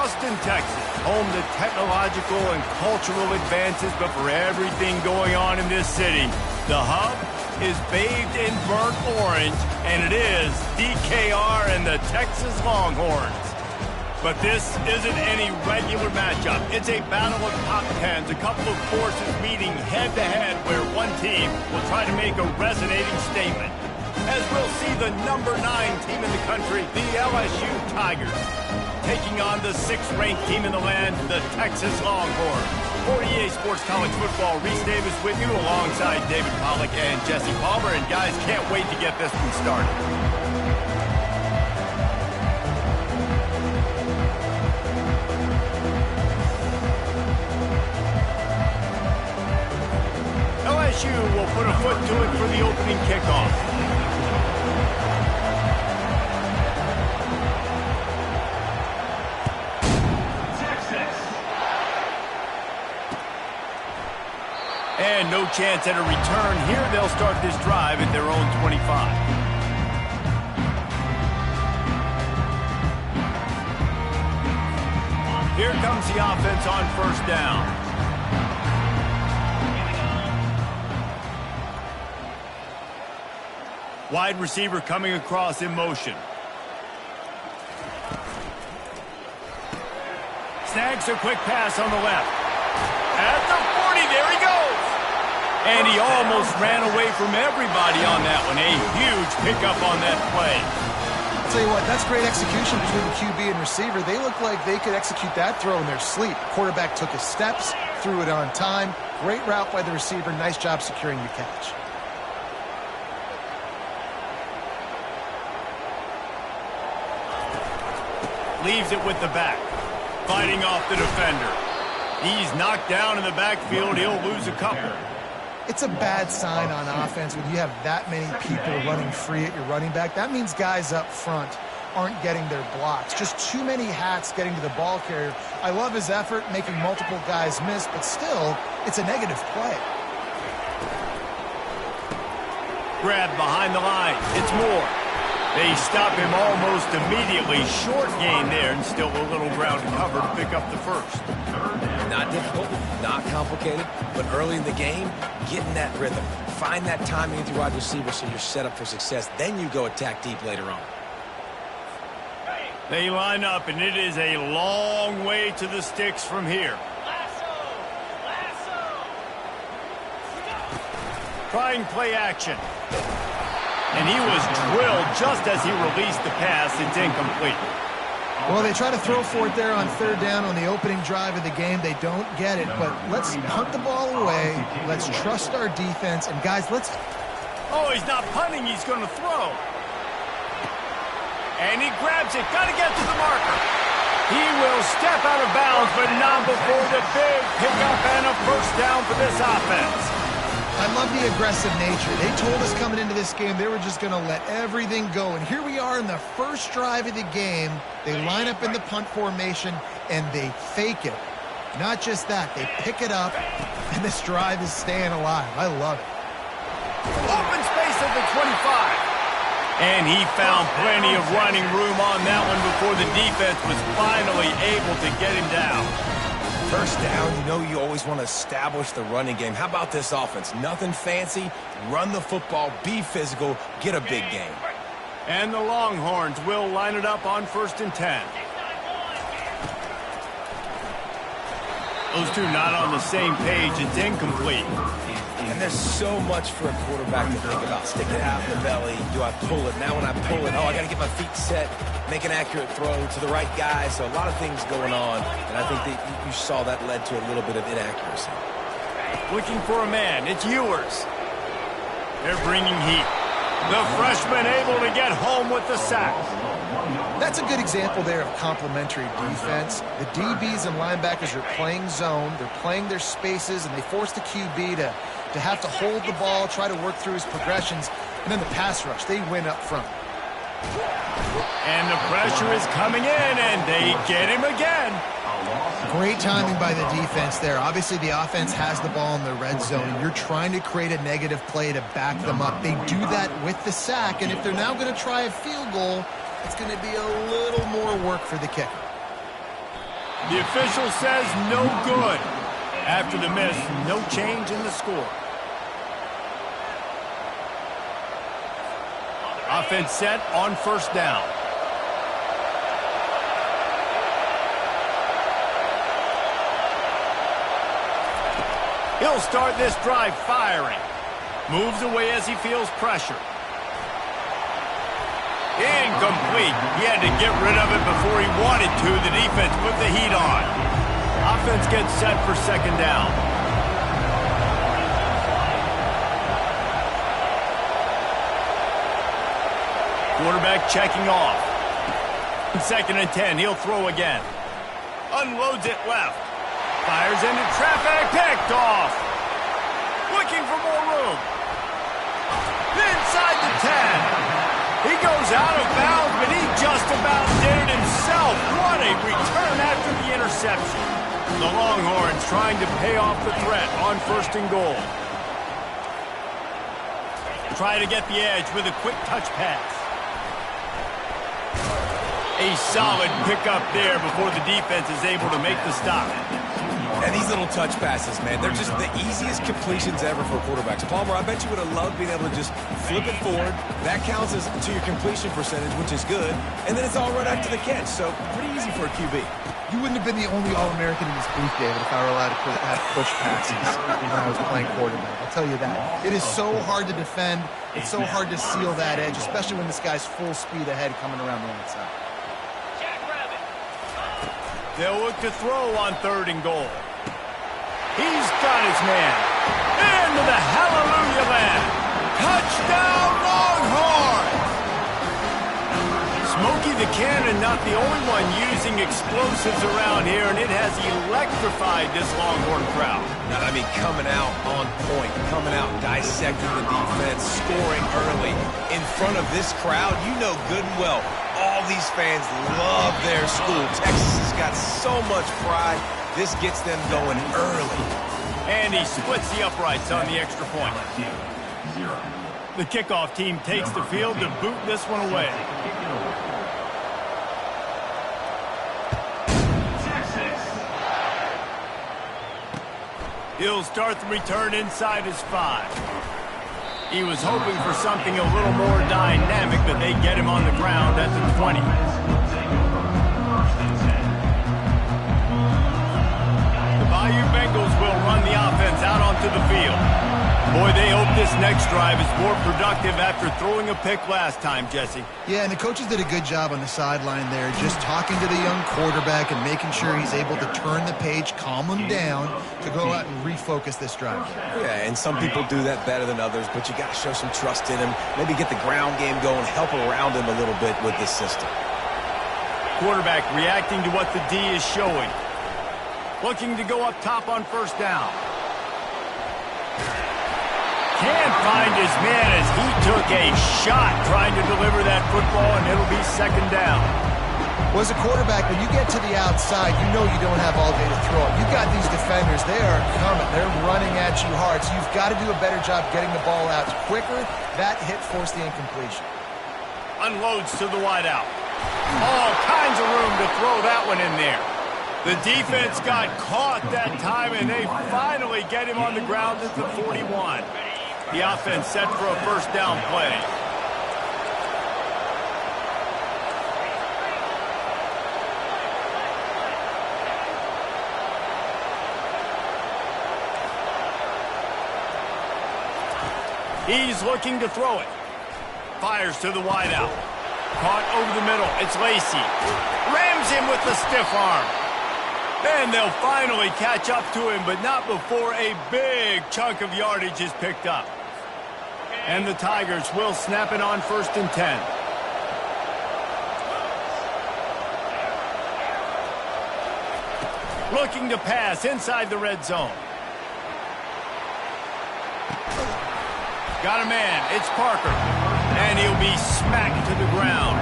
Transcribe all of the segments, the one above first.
Austin, Texas, home to technological and cultural advances, but for everything going on in this city, the hub is bathed in burnt orange, and it is DKR and the Texas Longhorns. But this isn't any regular matchup. It's a battle of top tens, a couple of forces meeting head-to-head where one team will try to make a resonating statement. As we'll see the number 9 team in the country, the LSU Tigers, taking on the 6th-ranked team in the land, the Texas Longhorns. For EA Sports College Football, Reese Davis with you alongside David Pollack and Jesse Palmer. And guys, can't wait to get this one started. LSU will put a foot to it for the opening kickoff. And no chance at a return here. They'll start this drive at their own 25. Here comes the offense on first down. Wide receiver coming across in motion. Snags a quick pass on the left. At the 40, there he goes. And he almost ran away from everybody on that one. A huge pickup on that play. I'll tell you what, that's great execution between the QB and receiver. They look like they could execute that throw in their sleep. Quarterback took his steps, threw it on time. Great route by the receiver. Nice job securing the catch. Leaves it with the back. Fighting off the defender. He's knocked down in the backfield. He'll lose a couple. It's a bad sign on offense when you have that many people running free at your running back. That means guys up front aren't getting their blocks. Just too many hats getting to the ball carrier. I love his effort, making multiple guys miss, but still, it's a negative play. Grab behind the line. It's Moore. They stop him almost immediately. Short gain there, and still a little ground to cover to pick up the first. Not difficult, not complicated, but early in the game, get in that rhythm. Find that timing with your wide receiver so you're set up for success. Then you go attack deep later on. They line up, and it is a long way to the sticks from here. Trying play action. And he was drilled just as he released the pass. It's incomplete. Well, they try to throw for it there on third down on the opening drive of the game. They don't get it, but let's punt the ball away. Let's trust our defense. And, guys, let's... Oh, he's not punting. He's going to throw. And he grabs it. Got to get to the marker. He will step out of bounds, but not before the big pickup and a first down for this offense. I love the aggressive nature. They told us coming into this game they were just going to let everything go. And here we are in the first drive of the game. They line up in the punt formation, and they fake it. Not just that, they pick it up, and this drive is staying alive. I love it. Open space at the 25. And he found plenty of running room on that one before the defense was finally able to get him down. First down, you know you always want to establish the running game. How about this offense? Nothing fancy. Run the football, be physical, get a big game. And the Longhorns will line it up on 1st and 10. Those two not on the same page. It's incomplete. And there's so much for a quarterback to think about. Stick it out in the belly. Do I pull it? Now when I pull it, I got to get my feet set, make an accurate throw to the right guy. So a lot of things going on, and I think that you saw that led to a little bit of inaccuracy. Looking for a man. It's Ewers. They're bringing heat. The freshman able to get home with the sack. That's a good example there of complementary defense. The DBs and linebackers are playing zone. They're playing their spaces, and they force the QB to have to hold the ball, try to work through his progressions, and then the pass rush. They win up front. And the pressure is coming in, and they get him again. Great timing by the defense there. Obviously, the offense has the ball in the red zone, and you're trying to create a negative play to back them up. They do that with the sack, and if they're now going to try a field goal, it's going to be a little more work for the kicker. The official says no good. After the miss, no change in the score. Offense set on first down. He'll start this drive firing. Moves away as he feels pressure. Incomplete. He had to get rid of it before he wanted to. The defense put the heat on. Offense gets set for second down. Quarterback checking off. 2nd and 10. He'll throw again. Unloads it left. Fires into traffic. Picked off. Looking for more room. Inside the 10. He goes out of bounds, but he just about did it himself. What a return after the interception. The Longhorns trying to pay off the threat on 1st and goal. Try to get the edge with a quick touch pass. A solid pickup there before the defense is able to make the stop. And these little touch passes, man, they're just the easiest completions ever for quarterbacks. Palmer, I bet you would have loved being able to just flip it forward. That counts as to your completion percentage, which is good. And then it's all right after the catch, so pretty easy for a QB. You wouldn't have been the only All-American in this booth, David, if I were allowed to have push passes when I was playing quarterback. I'll tell you that. It is so hard to defend. It's so hard to seal that edge, especially when this guy's full speed ahead coming around the outside. They'll look to throw on 3rd and goal. He's got his man. Into the hallelujah land. Touchdown, Longhorns! Smokey the Cannon not the only one using explosives around here, and it has electrified this Longhorn crowd. I mean, coming out on point, coming out dissecting the defense, scoring early. In front of this crowd, you know good and well, all these fans love their school. Texas has got so much pride. This gets them going early. And he splits the uprights on the extra point. The kickoff team takes the field to boot this one away. He'll start the return inside his 5. He was hoping for something a little more dynamic, but they get him on the ground at the 20. The Bayou Bengals will run the offense out onto the field. Boy, they hope this next drive is more productive after throwing a pick last time, Jesse. Yeah, and the coaches did a good job on the sideline there, just talking to the young quarterback and making sure he's able to turn the page, calm him down, to go out and refocus this drive. Yeah, and some people do that better than others, but you got to show some trust in him, maybe get the ground game going, help around him a little bit with this system. Quarterback reacting to what the D is showing. Looking to go up top on 1st down. Can't find his man as he took a shot trying to deliver that football, and it'll be 2nd down. Well, as a quarterback, when you get to the outside, you know you don't have all day to throw it. You've got these defenders. They are coming. They're running at you hard, so you've got to do a better job getting the ball out quicker. That hit forced the incompletion. Unloads to the wideout. All kinds of room to throw that one in there. The defense got caught that time, and they finally get him on the ground at the 41. The offense set for a 1st down play. He's looking to throw it. Fires to the wideout. Caught over the middle. It's Lacey. Rams him with the stiff arm. Then they'll finally catch up to him, but not before a big chunk of yardage is picked up. And the Tigers will snap it on 1st and 10. Looking to pass inside the red zone. Got a man. It's Parker. And he'll be smacked to the ground.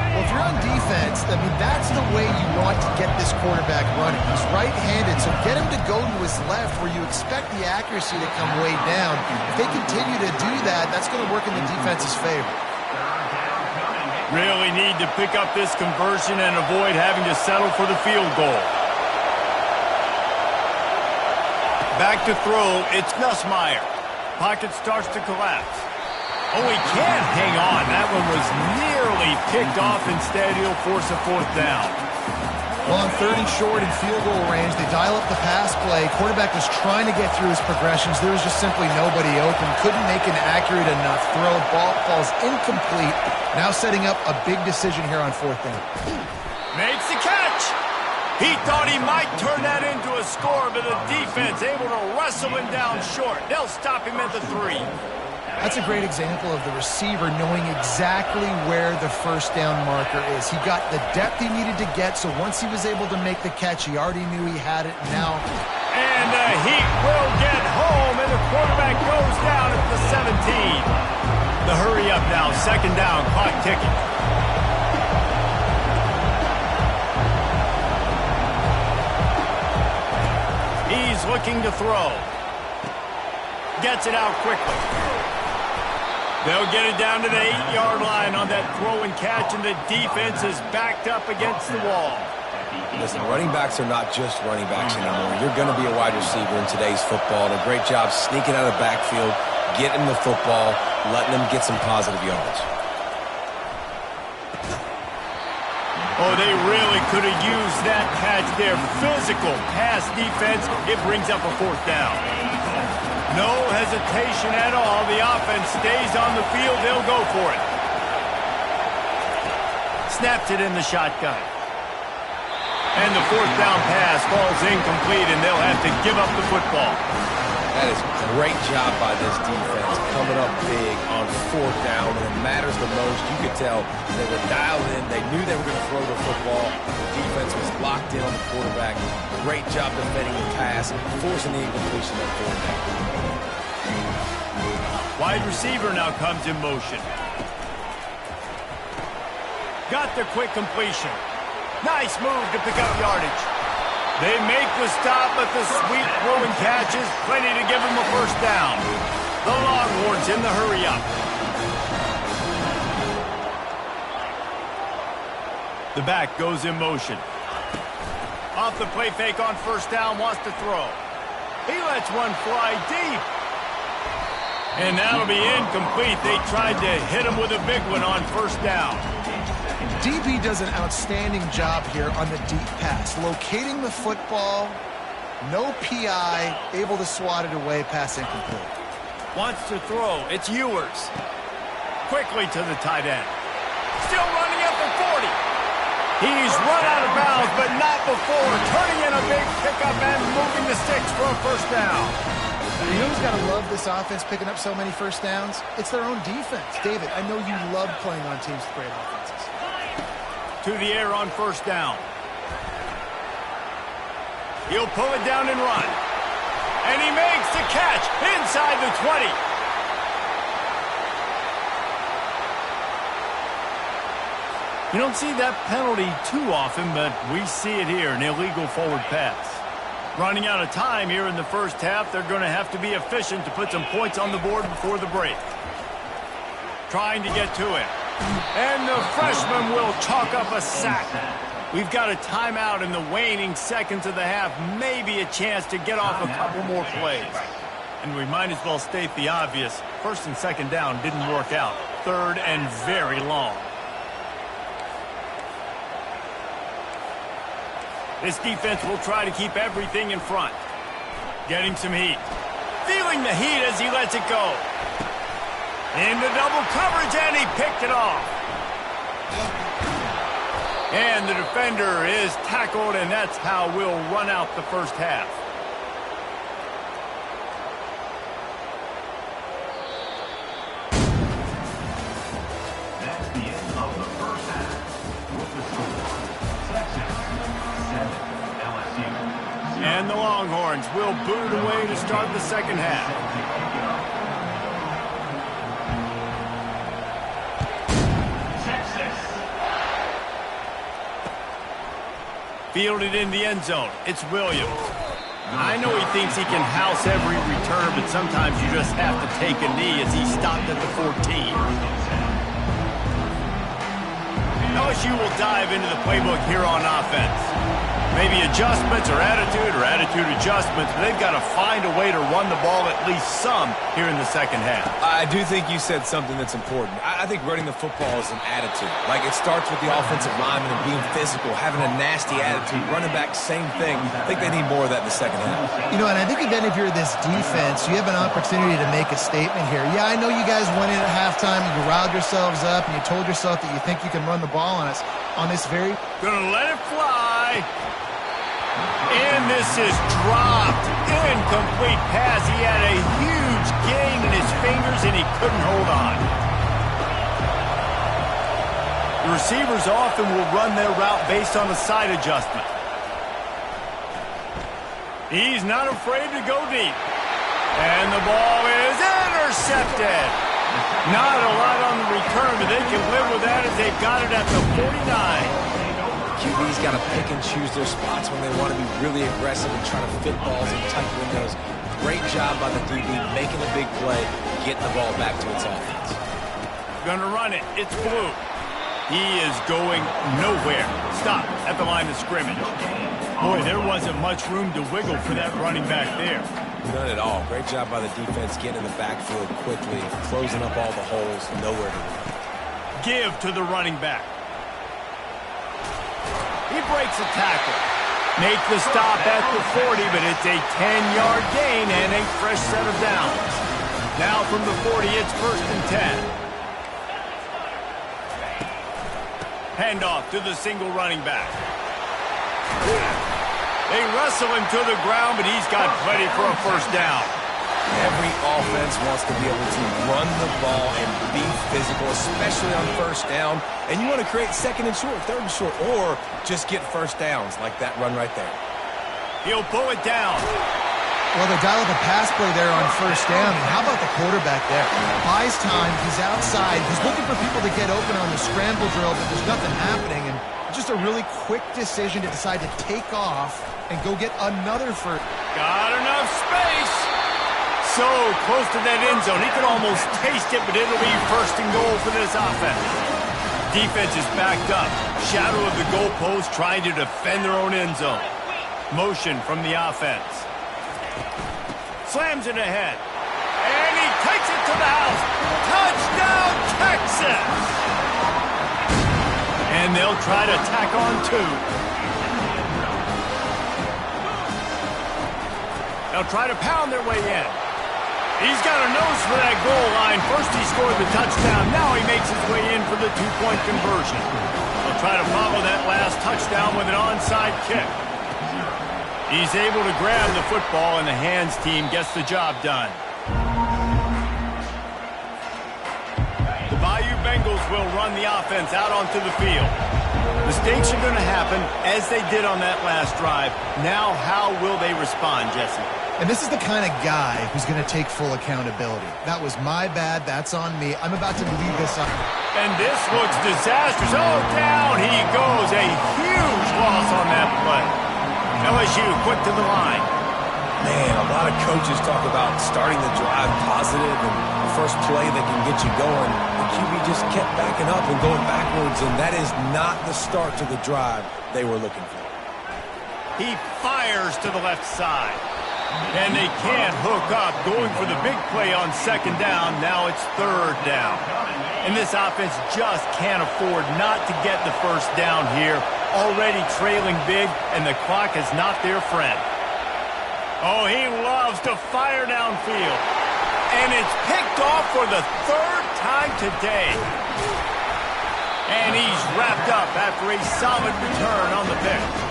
Well, if you're on defense, I mean, that's the way you want to get this quarterback running. He's right-handed, so get him to go to his left where you expect the accuracy to come way down. If they continue to do that, that's going to work in the defense's favor. Really need to pick up this conversion and avoid having to settle for the field goal. Back to throw, it's Nussmeier. Pocket starts to collapse. Oh, he can't hang on. That one was nearly picked off. Instead, he'll force a fourth down. Well, on 30 short and field goal range, they dial up the pass play. Quarterback was trying to get through his progressions. There was just simply nobody open. Couldn't make an accurate enough throw. Ball falls incomplete. Now setting up a big decision here on fourth down. Makes the catch. He thought he might turn that into a score, but the defense able to wrestle him down short. They'll stop him at the 3. That's a great example of the receiver knowing exactly where the first down marker is. He got the depth he needed to get, so once he was able to make the catch, he already knew he had it now. And the Heat will get home, and the quarterback goes down at the 17. The hurry up now, second down, clock ticking. He's looking to throw. Gets it out quickly. They'll get it down to the 8-yard line on that throw and catch, and the defense is backed up against the wall. Listen, running backs are not just running backs anymore. You're going to be a wide receiver in today's football. And a great job sneaking out of the backfield, getting the football, letting them get some positive yards. Oh, they really could have used that catch there. Physical pass defense. It brings up a fourth down. No hesitation at all. The offense stays on the field. They'll go for it. Snaps it in the shotgun. And the fourth down pass falls incomplete, and they'll have to give up the football. That is a great job by this defense, coming up big on fourth down when it matters the most. You could tell they were dialed in. They knew they were going to throw the football. The defense was locked in on the quarterback. Great job defending the pass, forcing the incompletion on fourth down. Wide receiver now comes in motion. Got the quick completion. Nice move to pick up yardage. They make the stop, but the sweep throw and catch is plenty to give them a first down. The Longhorns in the hurry up. The back goes in motion. Off the play fake on first down, wants to throw. He lets one fly deep. And that'll be incomplete. They tried to hit him with a big one on first down. DB does an outstanding job here on the deep pass. Locating the football, no PI, able to swat it away, pass incomplete. Wants to throw. It's Ewers. Quickly to the tight end. Still running up the 40. He's run out of bounds, but not before. Turning in a big pickup and moving the sticks for a first down. You know who's got to love this offense picking up so many first downs? It's their own defense. David, I know you love playing on teams with great offenses. To the air on first down. He'll pull it down and run. And he makes the catch inside the 20. You don't see that penalty too often, but we see it here, an illegal forward pass. Running out of time here in the first half, they're going to have to be efficient to put some points on the board before the break. Trying to get to it. And the freshman will chalk up a sack. We've got a timeout in the waning seconds of the half. Maybe a chance to get off a couple more plays. And we might as well state the obvious. First and second down didn't work out. Third and very long. This defense will try to keep everything in front. Getting some heat. Feeling the heat as he lets it go. Into double coverage, and he picked it off. And the defender is tackled, and that's how we'll run out the first half. That's the end of the first half. With the score, Texas 7, LSU 0. And the Longhorns will boot it away to start the second half. Fielded in the end zone. It's Williams. I know he thinks he can house every return, but sometimes you just have to take a knee as he stopped at the 14. LSU will dive into the playbook here on offense. Maybe adjustments or attitude adjustments, but they've got to find a way to run the ball at least some here in the second half. I do think you said something that's important. I think running the football is an attitude. Like, it starts with the offensive lineman and being physical, having a nasty attitude. Running back, same thing. I think they need more of that in the second half. You know, and I think even if you're this defense, you have an opportunity to make a statement here. Yeah, I know you guys went in at halftime and you riled yourselves up and you told yourself that you think you can run the ball on us on this very... Gonna let it fly. And this is dropped. Incomplete pass. He had a huge gain in his fingers and he couldn't hold on. The receivers often will run their route based on a side adjustment. He's not afraid to go deep. And the ball is intercepted. Not a lot on the return, but they can live with that as they've got it at the 49. QB's got to pick and choose their spots when they want to be really aggressive and try to fit balls in tight windows. Great job by the DB making a big play, getting the ball back to its offense. Gonna run it. It's blue. He is going nowhere. Stop at the line of scrimmage. Boy, there wasn't much room to wiggle for that running back there. None at all. Great job by the defense getting in the backfield quickly, closing up all the holes, nowhere to run. Give to the running back. He breaks a tackle. Make the stop at the 40, but it's a 10-yard gain and a fresh set of downs. Now from the 40, it's 1st and 10. Handoff to the single running back. They wrestle him to the ground, but he's got plenty for a first down. Every offense wants to be able to run the ball and be physical, especially on first down. And you want to create 2nd and short, 3rd and short, or just get first downs like that run right there. He'll pull it down. Well, they dial up a pass play there on first down. And how about the quarterback there? Buys time. He's outside. He's looking for people to get open on the scramble drill, but there's nothing happening. And just a really quick decision to decide to take off and go get another first. Got enough space. So close to that end zone. He could almost taste it, but it'll be 1st and goal for this offense. Defense is backed up. Shadow of the goalpost trying to defend their own end zone. Motion from the offense. Slams it ahead. And he takes it to the house. Touchdown, Texas! And they'll try to tack on 2. They'll try to pound their way in. He's got a nose for that goal line. First he scored the touchdown. Now he makes his way in for the 2-point conversion. They'll try to follow that last touchdown with an onside kick. He's able to grab the football, and the hands team gets the job done. The Bayou Bengals will run the offense out onto the field. Mistakes are going to happen, as they did on that last drive. Now, how will they respond, Jesse? And this is the kind of guy who's going to take full accountability. That was my bad. That's on me. I'm about to leave this up. And this looks disastrous. Oh, down he goes. A huge loss on that play. LSU quick to the line. Man, a lot of coaches talk about starting the drive positive and the first play that can get you going. The QB just kept backing up and going backwards, and that is not the start to the drive they were looking for. He fires to the left side. And they can't hook up, going for the big play on 2nd down. Now it's 3rd down. And this offense just can't afford not to get the first down here. Already trailing big, and the clock is not their friend. Oh, he loves to fire downfield. And it's picked off for the 3rd time today. And he's wrapped up after a solid return on the pick.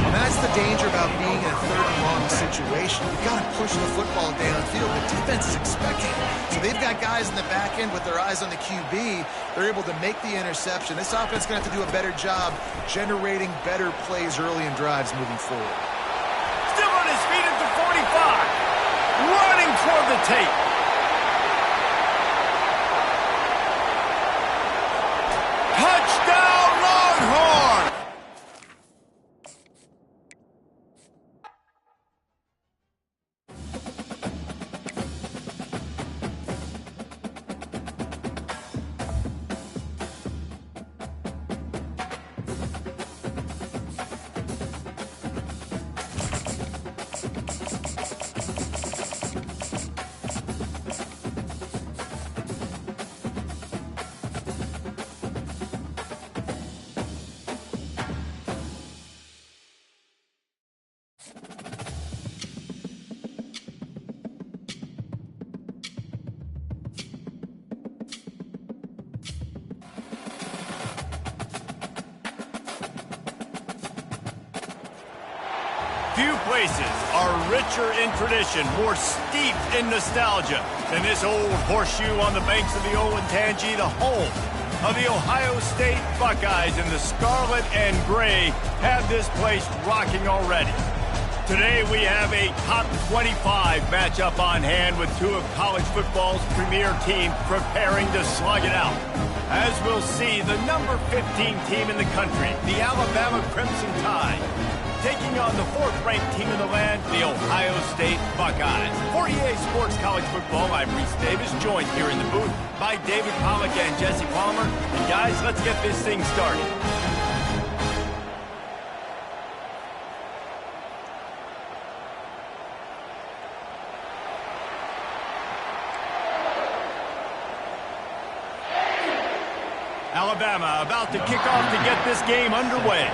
And that's the danger about being in a 3rd and long situation. You've got to push the football downfield. The defense is expecting it. So they've got guys in the back end with their eyes on the QB. They're able to make the interception. This offense is going to have to do a better job generating better plays early in drives moving forward. Still on his feet at the 45. Running toward the tape. Touchdown, Longhorn! Few places are richer in tradition, more steeped in nostalgia than this old horseshoe on the banks of the old Ncaa, the home of the Ohio State Buckeyes. And the scarlet and gray have this place rocking already. Today we have a top 25 matchup on hand with two of college football's premier teams preparing to slug it out. As we'll see, the number 15 team in the country, the Alabama Crimson Tide, taking on the fourth-ranked team in the land, the Ohio State Buckeyes. For EA Sports College Football, I'm Reese Davis, joined here in the booth by David Pollack and Jesse Palmer. And guys, let's get this thing started. Alabama about to kick off to get this game underway.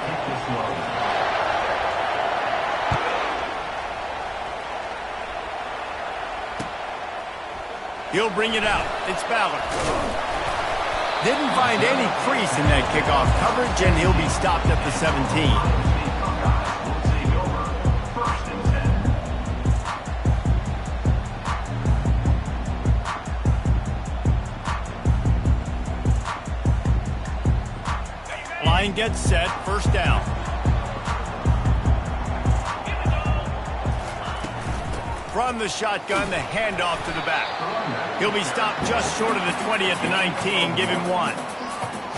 He'll bring it out. It's Ballard. Didn't find any crease in that kickoff coverage, and he'll be stopped at the 17. Line gets set, first down. From the shotgun, the handoff to the back. He'll be stopped just short of the 20 at the 19. Give him one.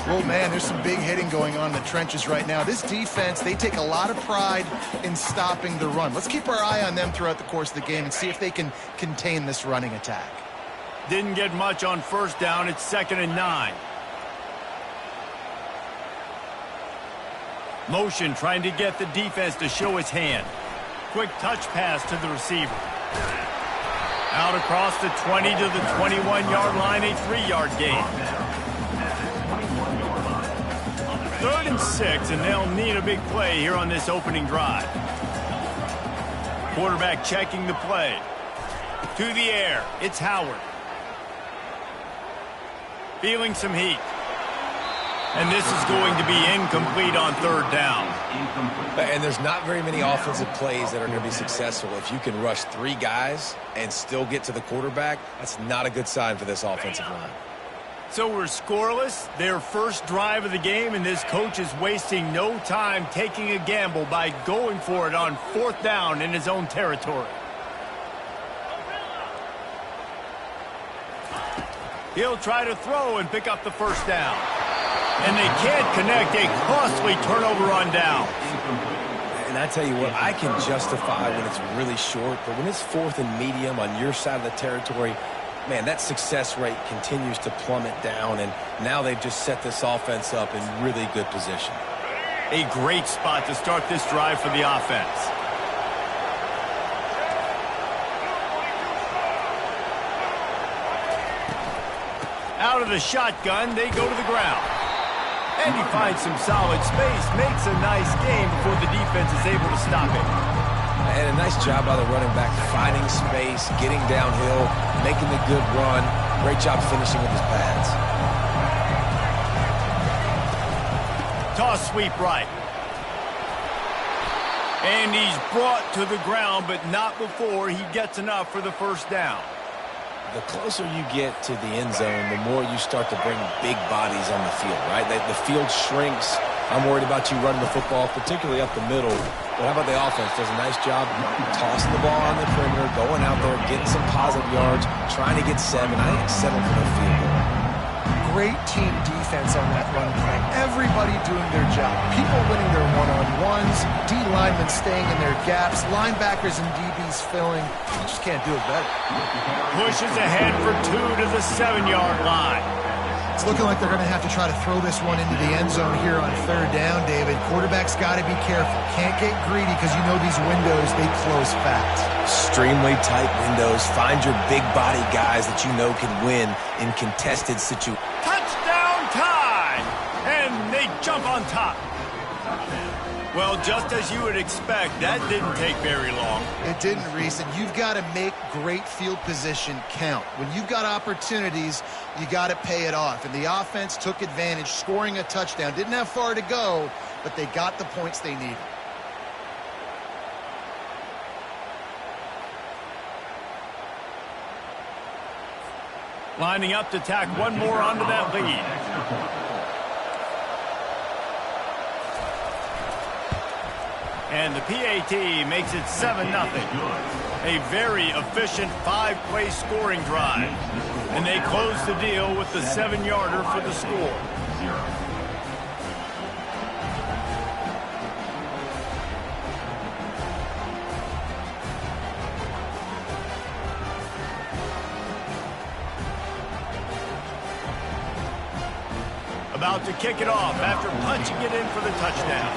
Well, man, there's some big hitting going on in the trenches right now. This defense, they take a lot of pride in stopping the run. Let's keep our eye on them throughout the course of the game and see if they can contain this running attack. Didn't get much on first down. It's 2nd and 9. Motion trying to get the defense to show his hand. Quick touch pass to the receiver. Out across the 20 to the 21-yard line, a 3-yard gain. 3rd and 6, and they'll need a big play here on this opening drive. Quarterback checking the play. To the air, it's Howard. Feeling some heat. And this is going to be incomplete on 3rd down. And there's not very many offensive plays that are going to be successful. If you can rush 3 guys and still get to the quarterback, that's not a good sign for this offensive line. So we're scoreless, their first drive of the game, and this coach is wasting no time taking a gamble by going for it on 4th down in his own territory. He'll try to throw and pick up the first down. And they can't connect. A costly turnover on down. And I tell you what, I can justify when it's really short, but when it's 4th and medium on your side of the territory, man, that success rate continues to plummet down, and now they've just set this offense up in really good position. A great spot to start this drive for the offense. Out of the shotgun, they go to the ground. And he finds some solid space, makes a nice gain before the defense is able to stop it. And a nice job by the running back, finding space, getting downhill, making the good run. Great job finishing with his pads. Toss sweep right. And he's brought to the ground, but not before he gets enough for the first down. The closer you get to the end zone, the more you start to bring big bodies on the field, right? The field shrinks. I'm worried about you running the football, particularly up the middle. But how about the offense? Does a nice job tossing the ball on the perimeter, going out there, getting some positive yards, trying to get 7. I think 7 for the field goal. Great team defense on that run play. Everybody doing their job. People winning their one-on-ones, D linemen staying in their gaps, linebackers and DBs filling. You just can't do it better. Pushes ahead for 2 to the 7-yard line. It's looking like they're going to have to try to throw this one into the end zone here on 3rd down, David. Quarterback's got to be careful. Can't get greedy because you know these windows, they close fast. Extremely tight windows. Find your big body guys that you know can win in contested situations. Touchdown time! And they jump on top. Well, just as you would expect, that didn't take very long. It didn't, Reese, and you've got to make great field position count. When you've got opportunities, you got to pay it off. And the offense took advantage, scoring a touchdown. Didn't have far to go, but they got the points they needed. Lining up to tack one more onto that lead. And the PAT makes it 7-0. A very efficient 5-play scoring drive. And they close the deal with the 7-yarder for the score. About to kick it off after punching it in for the touchdown.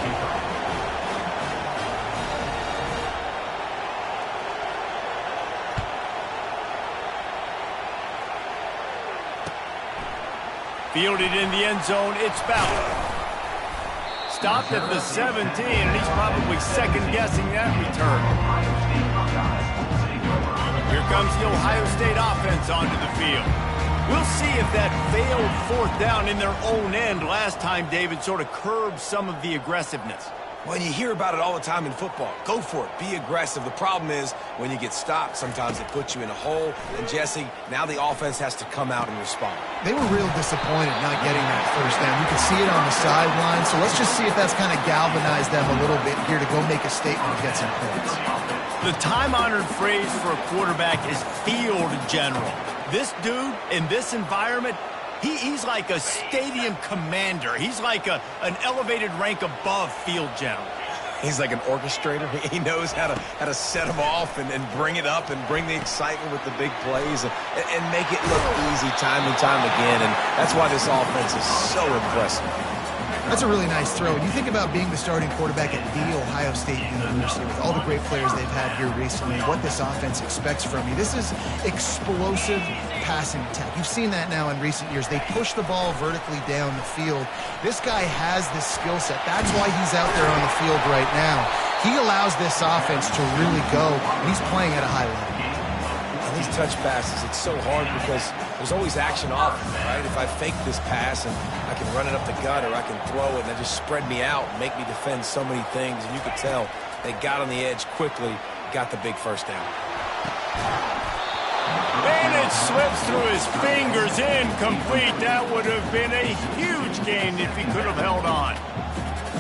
Fielded in the end zone, it's Bauer. Stopped at the 17, and he's probably second-guessing that return. Here comes the Ohio State offense onto the field. We'll see if that failed fourth down in their own end last time, David, sort of curbed some of the aggressiveness. Well, you hear about it all the time in football. Go for it. Be aggressive. The problem is when you get stopped, sometimes it puts you in a hole. And, Jesse, now the offense has to come out and respond. They were real disappointed not getting that first down. You could see it on the sideline. So let's just see if that's kind of galvanized them a little bit here to go make a statement and get some points. The time-honored phrase for a quarterback is field general. This dude in this environment, he's like a stadium commander. He's like an elevated rank above field general. He's like an orchestrator. He knows how to set them off and bring it up and bring the excitement with the big plays and make it look easy time and time again. And that's why this offense is so impressive. That's a really nice throw. When you think about being the starting quarterback at the Ohio State University with all the great players they've had here recently, what this offense expects from you, this is explosive passing attack. You've seen that now in recent years. They push the ball vertically down the field. This guy has this skill set. That's why he's out there on the field right now. He allows this offense to really go, and he's playing at a high level. And these touch passes, it's so hard because there's always action off, right? If I fake this pass and I can run it up the gut or I can throw it and they just spread me out and make me defend so many things. And you could tell they got on the edge quickly, got the big first down. And it slips through his fingers, incomplete. That would have been a huge gain if he could have held on.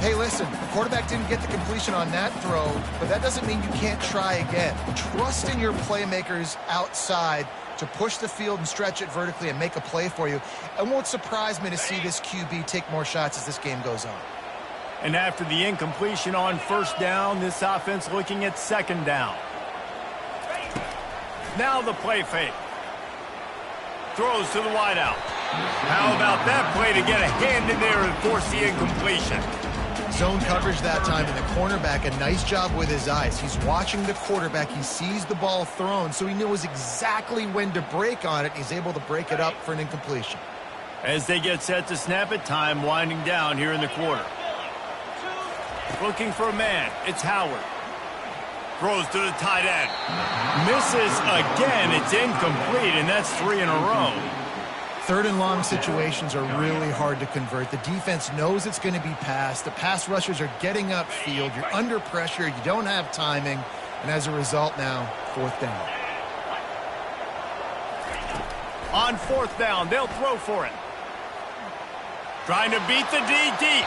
Hey, listen, the quarterback didn't get the completion on that throw, but that doesn't mean you can't try again. Trust in your playmakers outside to push the field and stretch it vertically and make a play for you. It won't surprise me to see this QB take more shots as this game goes on. And after the incompletion on first down, this offense looking at second down. Now the play fake. Throws to the wideout. How about that play to get a hand in there and force the incompletion? Zone coverage that time, and the cornerback, a nice job with his eyes. He's watching the quarterback. He sees the ball thrown, so he knows exactly when to break on it. He's able to break it up for an incompletion. As they get set to snap it, time winding down here in the quarter. Looking for a man. It's Howard. Throws to the tight end. Misses again. It's incomplete, and that's 3 in a row. Third and long situations are really hard to convert. The defense knows it's going to be passed. The pass rushers are getting upfield. You're under pressure. You don't have timing. And as a result now, fourth down. On fourth down, they'll throw for it. Trying to beat the D deep.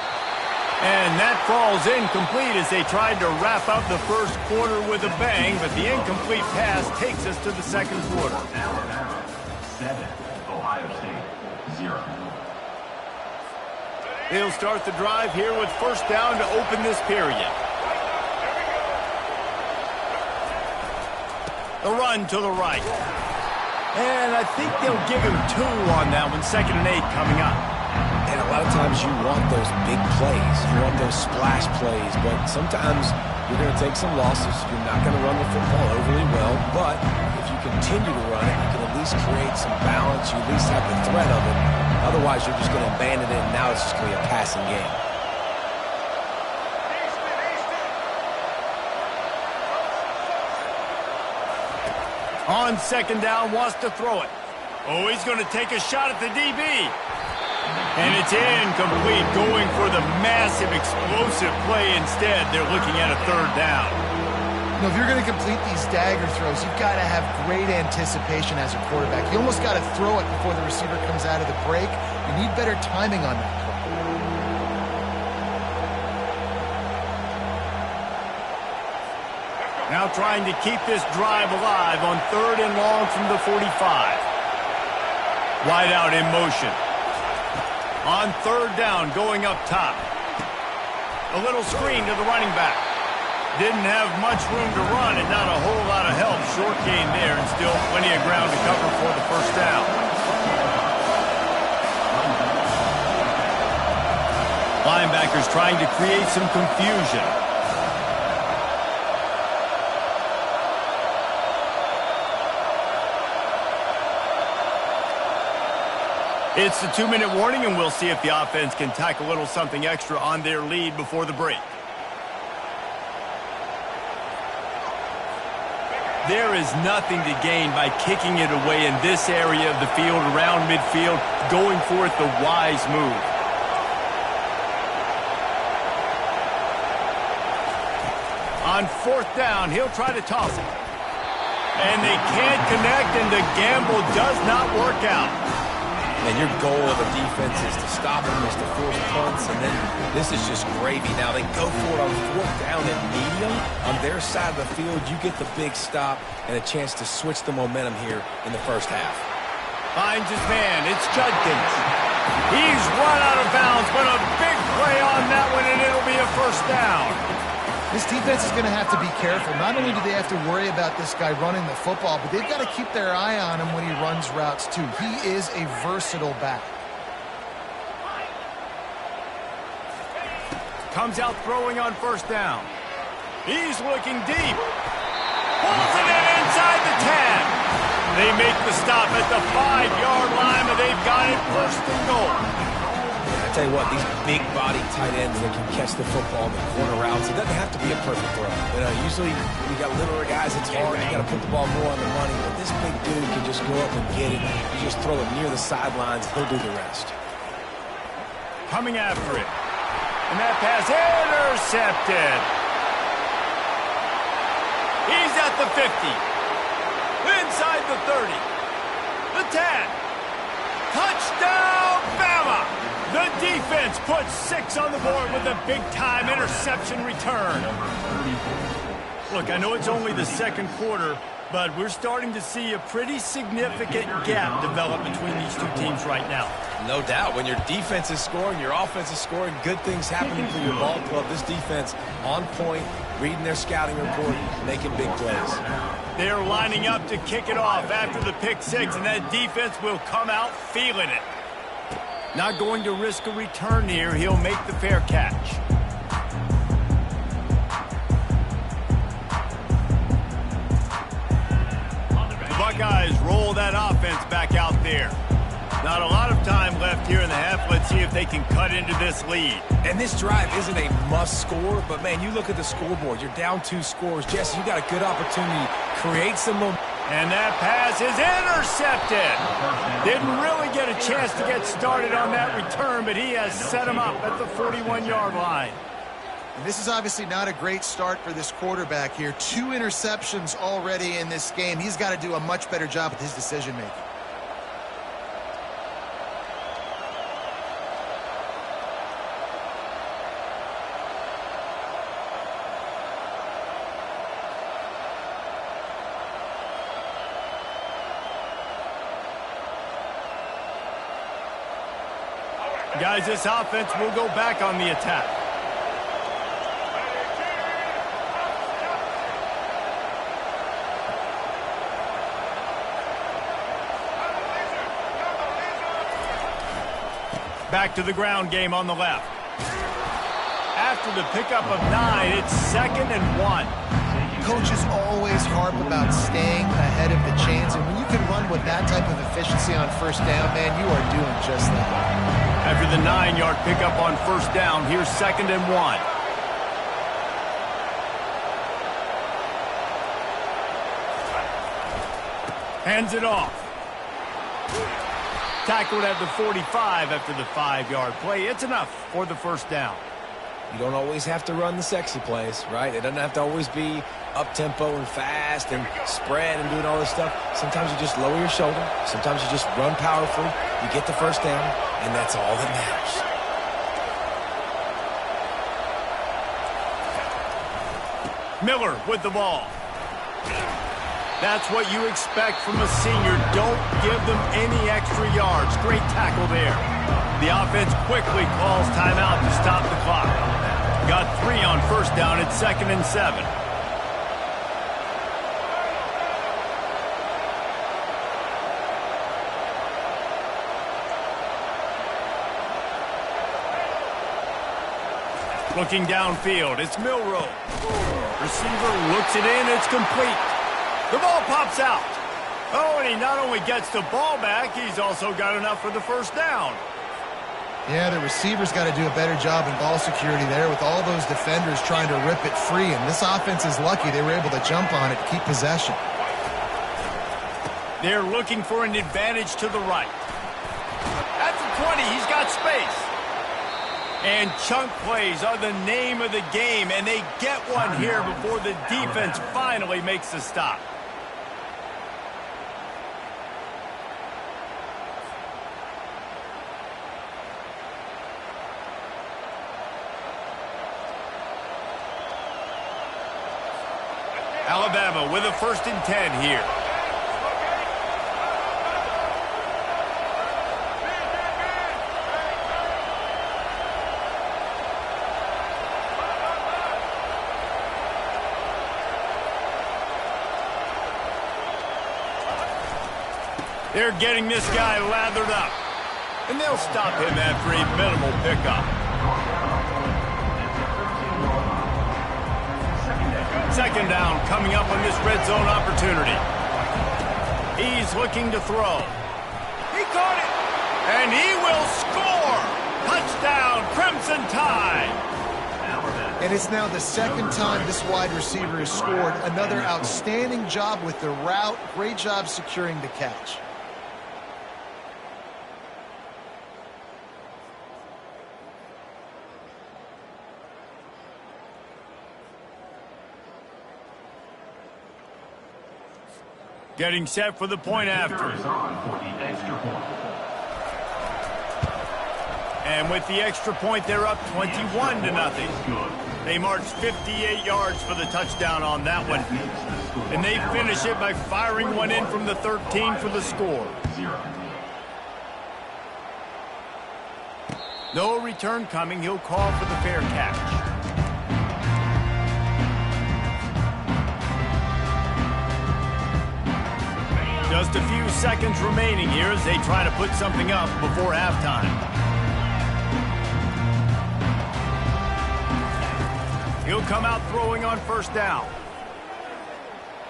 And that falls incomplete as they tried to wrap up the first quarter with a bang, but the incomplete pass takes us to the second quarter. Alabama 7, Ohio State 0. They'll start the drive here with first down to open this period. The run to the right. And I think they'll give him 2 on that one. 2nd and 8 coming up. And a lot of times you want those big plays. You want those splash plays. But sometimes you're going to take some losses. You're not going to run the football overly well. But if you continue to run it, you can at least create some balance. You at least have the threat of it. Otherwise, you're just going to abandon it, and now it's just going to be a passing game. On second down, wants to throw it. Oh, he's going to take a shot at the DB. And it's incomplete, going for the massive explosive play instead. They're looking at a third down. You know, if you're going to complete these dagger throws, you've got to have great anticipation as a quarterback. You almost got to throw it before the receiver comes out of the break. You need better timing on that play. Now trying to keep this drive alive on 3rd and long from the 45. Wide out in motion. On 3rd down, going up top. A little screen to the running back. Didn't have much room to run and not a whole lot of help. Short gain there and still plenty of ground to cover for the first down. Linebackers trying to create some confusion. It's the 2-minute warning, and we'll see if the offense can tack a little something extra on their lead before the break. There is nothing to gain by kicking it away in this area of the field, around midfield, going for it the wise move. On 4th down, he'll try to toss it. And they can't connect, and the gamble does not work out. And your goal of a defense is to stop them, is to force punts, and then this is just gravy. Now they go for it on 4th down and medium. On their side of the field, you get the big stop and a chance to switch the momentum here in the first half. Finds his man. It's Judkins. He's run out of bounds, but a big play on that one, and it'll be a first down. This defense is going to have to be careful. Not only do they have to worry about this guy running the football, but they've got to keep their eye on him when he runs routes too. He is a versatile back. Comes out throwing on 1st down. He's looking deep. Pulls it in inside the 10. They make the stop at the 5-yard line, but they've got it 1st and goal. I tell you what, these big body tight ends that can catch the football in the corner routes, it doesn't have to be a perfect throw. You know, usually when you got littler guys, it's hard. You got to put the ball more on the money. But this big dude can just go up and get it. You just throw it near the sidelines, he'll do the rest. Coming after it. And that pass intercepted. He's at the 50. Inside the 30. The 10. Touchdown, Bama! The defense puts 6 on the board with a big-time interception return. Look, I know it's only the 2nd quarter, but we're starting to see a pretty significant gap develop between these two teams right now. No doubt. When your defense is scoring, your offense is scoring, good things happening for your ball club. This defense on point, reading their scouting report, making big plays. They're lining up to kick it off after the pick 6, and that defense will come out feeling it. Not going to risk a return here. He'll make the fair catch. The Buckeyes roll that offense back out there. Not a lot of time left here in the half. Let's see if they can cut into this lead. And this drive isn't a must score, but man, you look at the scoreboard. You're down 2 scores. Jesse, you got a good opportunity. Create some momentum. And that pass is intercepted. Didn't really get a chance to get started on that return, but he has set him up at the 41-yard line. And this is obviously not a great start for this quarterback here. 2 interceptions already in this game. He's got to do a much better job with his decision-making. Guys, this offense will go back on the attack. Back to the ground game on the left. After the pickup of 9, it's 2nd and 1. Coaches always harp about staying ahead of the chains, and when you can run with that type of efficiency on 1st down, man, you are doing just that. After the 9-yard pickup on 1st down, here's 2nd and 1. Hands it off. Tackled at the 45 after the 5-yard play. It's enough for the 1st down. You don't always have to run the sexy plays, right? It doesn't have to always be up-tempo and fast and spread and doing all this stuff. Sometimes you just lower your shoulder. Sometimes you just run powerfully. You get the first down, and that's all that matters. Miller with the ball. That's what you expect from a senior. Don't give them any extra yards. Great tackle there. The offense quickly calls timeout to stop the clock. Got 3 on first down at 2nd and 7. Looking downfield, it's Milroe. Receiver looks it in, it's complete. The ball pops out. Oh, and he not only gets the ball back, he's also got enough for the first down. Yeah, the receiver's got to do a better job in ball security there with all those defenders trying to rip it free, and this offense is lucky they were able to jump on it to keep possession. They're looking for an advantage to the right. At the 20, he's got space. And chunk plays are the name of the game, and they get one here before the defense finally makes the stop. Alabama with a 1st and 10 here. They're getting this guy lathered up. And they'll stop him after a minimal pickup. 2nd down coming up on this red zone opportunity. He's looking to throw. He caught it. And he will score. Touchdown, Crimson Tide. And it's now the 2nd time this wide receiver has scored. Another outstanding job with the route. Great job securing the catch. Getting set for the point after. And with the extra point, they're up 21-0. They marched 58 yards for the touchdown on that one. And they finish it by firing one in from the 13 for the score. No return coming. He'll call for the fair catch. Just a few seconds remaining here as they try to put something up before halftime. He'll come out throwing on 1st down.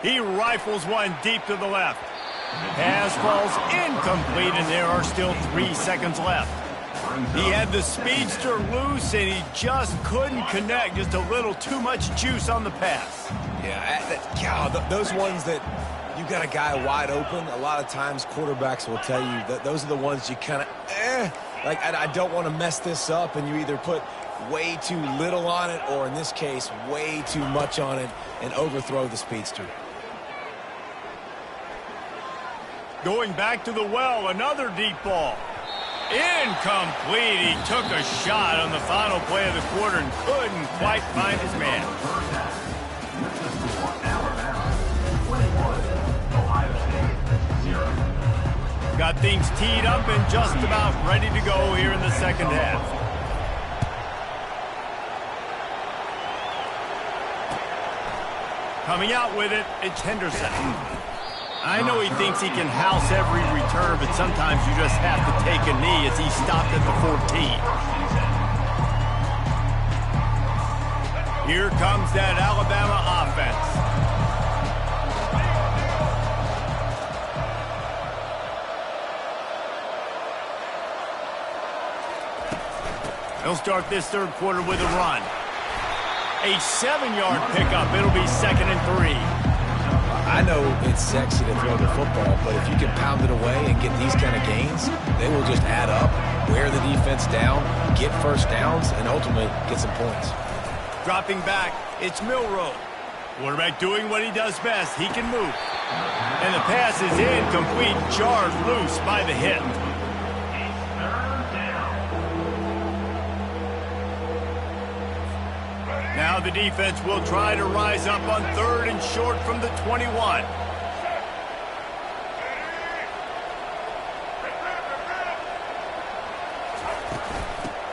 He rifles one deep to the left. Pass falls incomplete, and there are still 3 seconds left. He had the speedster loose, and he just couldn't connect. Just a little too much juice on the pass. Yeah, those ones that you got a guy wide open, a lot of times quarterbacks will tell you that those are the ones you kind of, like I don't want to mess this up, and you either put way too little on it or, in this case, way too much on it and overthrow the speedster. Going back to the well, another deep ball. Incomplete. He took a shot on the final play of the quarter and couldn't quite find his man. Got things teed up and just about ready to go here in the 2nd half. Coming out with it, it's Henderson. I know he thinks he can house every return, but sometimes you just have to take a knee as he stopped at the 14. Here comes that Alabama offense. They'll start this 3rd quarter with a run. A 7-yard pickup. It'll be 2nd and 3. I know in ain't sexy to throw the football, but if you can pound it away and get these kind of gains, they will just add up, wear the defense down, get first downs, and ultimately get some points. Dropping back, it's Milroe. Quarterback doing what he does best. He can move. And the pass is incomplete, jarred loose by the hit. Now the defense will try to rise up on 3rd and short from the 21.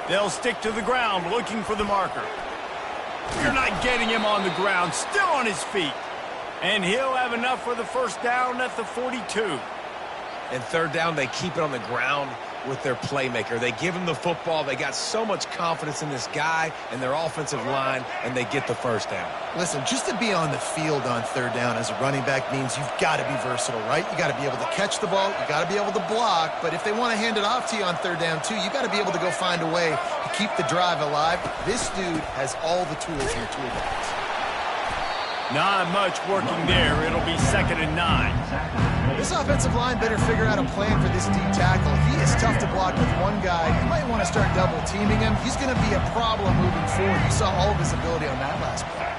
They'll stick to the ground looking for the marker. You're not getting him on the ground, still on his feet. And he'll have enough for the first down at the 42. And 3rd down, they keep it on the ground with their playmaker. They give him the football. They got so much confidence in this guy and their offensive line, and they get the first down. Listen, just to be on the field on 3rd down as a running back means you've got to be versatile, right? You got to be able to catch the ball. You got to be able to block. But if they want to hand it off to you on 3rd down, too, you got to be able to go find a way to keep the drive alive. This dude has all the tools in the toolbox. Not much working there. It'll be 2nd and 9. This offensive line better figure out a plan for this D tackle. He is tough to block with one guy. You might want to start double-teaming him. He's going to be a problem moving forward. You saw all of his ability on that last play.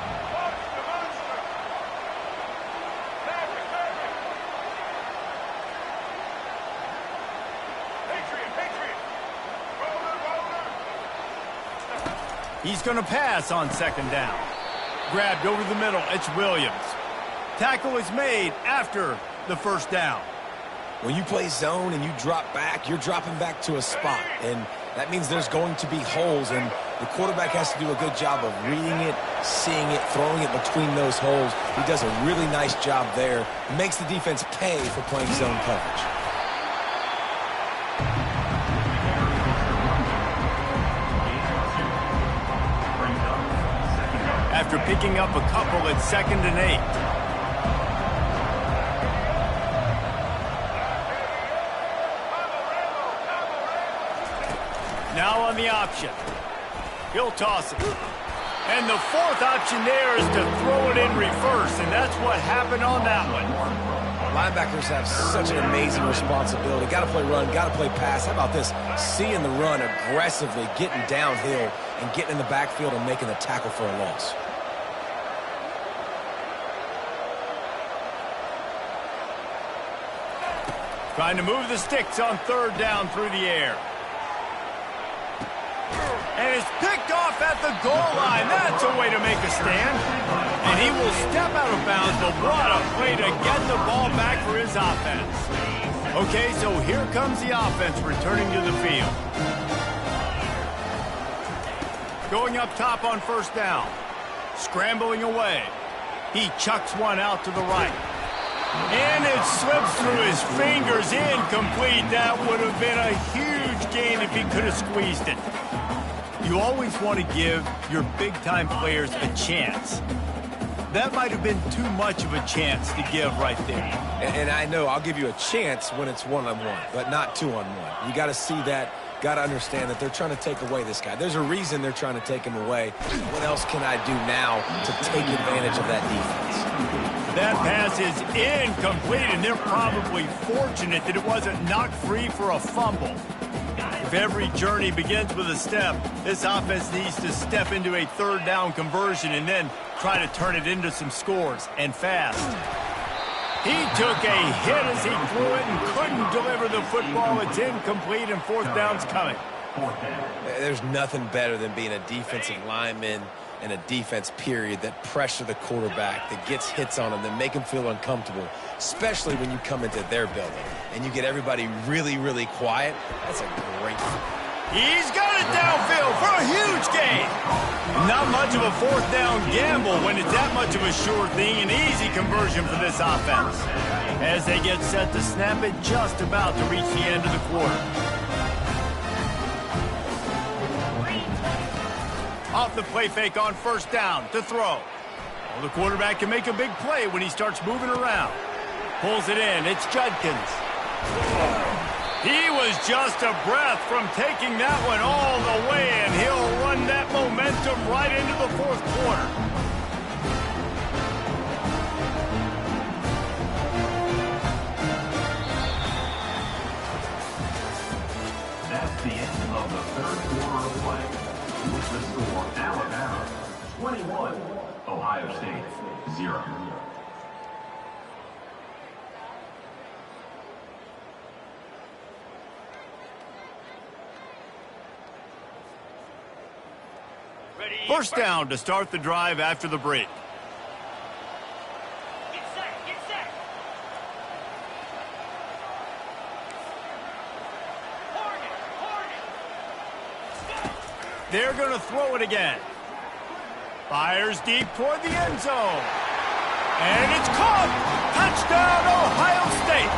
He's going to pass on 2nd down. Grabbed over the middle. It's Williams. Tackle is made after the first down. When you play zone and you drop back, you're dropping back to a spot. And that means there's going to be holes. And the quarterback has to do a good job of reading it, seeing it, throwing it between those holes. He does a really nice job there. Makes the defense pay for playing zone coverage. After picking up a couple, it's 2nd and 8. Now on the option. He'll toss it. And the 4th option there is to throw it in reverse, and that's what happened on that one. Linebackers have such an amazing responsibility. Got to play run, got to play pass. How about this? Seeing the run aggressively, getting downhill, and getting in the backfield and making the tackle for a loss. Trying to move the sticks on 3rd down through the air. And it's picked off at the goal line. That's a way to make a stand. And he will step out of bounds, but what a play to get the ball back for his offense. Okay, so here comes the offense returning to the field. Going up top on 1st down. Scrambling away. He chucks one out to the right. And it slips through his fingers, incomplete. That would have been a huge gain if he could have squeezed it. You always want to give your big-time players a chance. That might have been too much of a chance to give right there. And I know I'll give you a chance when it's one-on-one, but not two-on-one. You got to see that, got to understand that they're trying to take away this guy. There's a reason they're trying to take him away. What else can I do now to take advantage of that defense? That pass is incomplete, and they're probably fortunate that it wasn't knocked free for a fumble. If every journey begins with a step, this offense needs to step into a 3rd down conversion and then try to turn it into some scores, and fast. He took a hit as he threw it and couldn't deliver the football. It's incomplete, and 4th down's coming. There's nothing better than being a defensive lineman and a defense, period, that pressure the quarterback, that gets hits on him, that make him feel uncomfortable, especially when you come into their building and you get everybody really, really quiet. That's a great thing. He's got it downfield for a huge gain. Not much of a 4th down gamble when it's that much of a sure thing. An easy conversion for this offense. As they get set to snap it, just about to reach the end of the quarter. Off the play fake on 1st down to throw. Well, the quarterback can make a big play when he starts moving around. Pulls it in. It's Judkins. He was just a breath from taking that one all the way, and he'll run that momentum right into the 4th quarter. First down to start the drive after the break. Get set, get set. They're going to throw it again. Fires deep toward the end zone. And it's caught. Touchdown, Ohio State.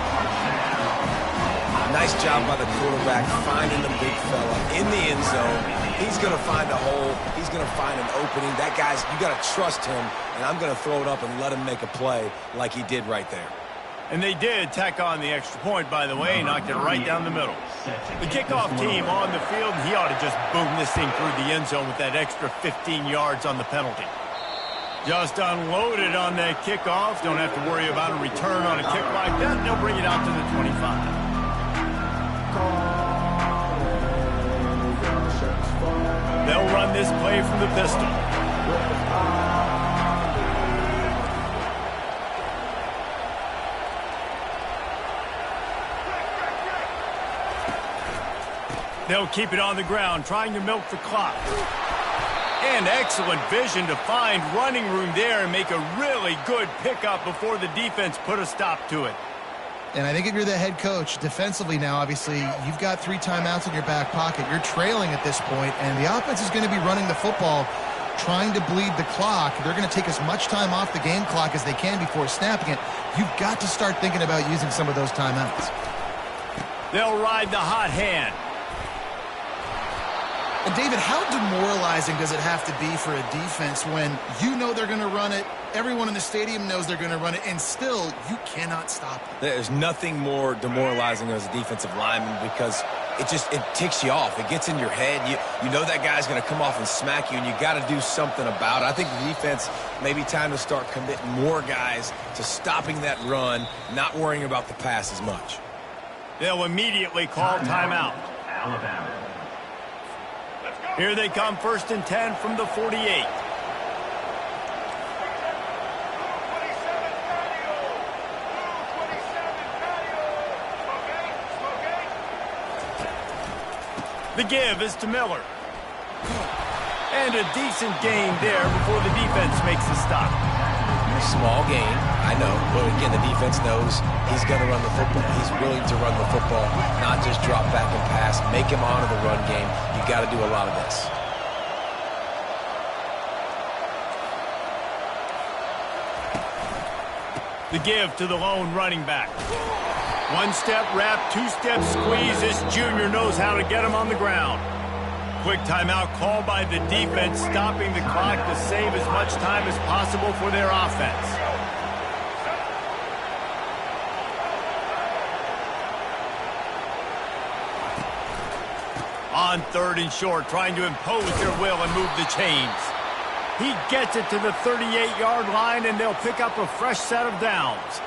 Nice job by the quarterback finding the big fella in the end zone. He's going to find a hole. He's going to find an opening. That guy's, you got to trust him, and I'm going to throw it up and let him make a play like he did right there. And they did tack on the extra point, by the way, knocked it right down the middle. The kickoff team on the field, he ought to just boom this thing through the end zone with that extra 15 yards on the penalty. Just unloaded on that kickoff. Don't have to worry about a return on a kick like that. They'll bring it out to the 25. They'll run this play from the pistol. They'll keep it on the ground, trying to milk the clock. And excellent vision to find running room there and make a really good pickup before the defense put a stop to it. And I think if you're the head coach, defensively now, obviously, you've got 3 timeouts in your back pocket. You're trailing at this point, and the offense is going to be running the football, trying to bleed the clock. They're going to take as much time off the game clock as they can before snapping it. You've got to start thinking about using some of those timeouts. They'll ride the hot hand. And, David, how demoralizing does it have to be for a defense when you know they're going to run it, everyone in the stadium knows they're going to run it, and still you cannot stop it? There's nothing more demoralizing as a defensive lineman because it ticks you off. It gets in your head. You know that guy's going to come off and smack you, and you got to do something about it. I think the defense may be time to start committing more guys to stopping that run, not worrying about the pass as much. They'll immediately call timeout. Alabama. Here they come, 1st and 10 from the 48. The give is to Miller. And a decent gain there before the defense makes a stop. Small gain, I know, but again, the defense knows he's going to run the football. He's willing to run the football, not just drop back and pass, make him honor the run game. You got to do a lot of this. The give to the lone running back. 1-step wrap, 2-step squeeze. This junior knows how to get him on the ground. Quick timeout called by the defense, stopping the clock to save as much time as possible for their offense. On 3rd and short, trying to impose their will and move the chains. He gets it to the 38-yard line, and they'll pick up a fresh set of downs.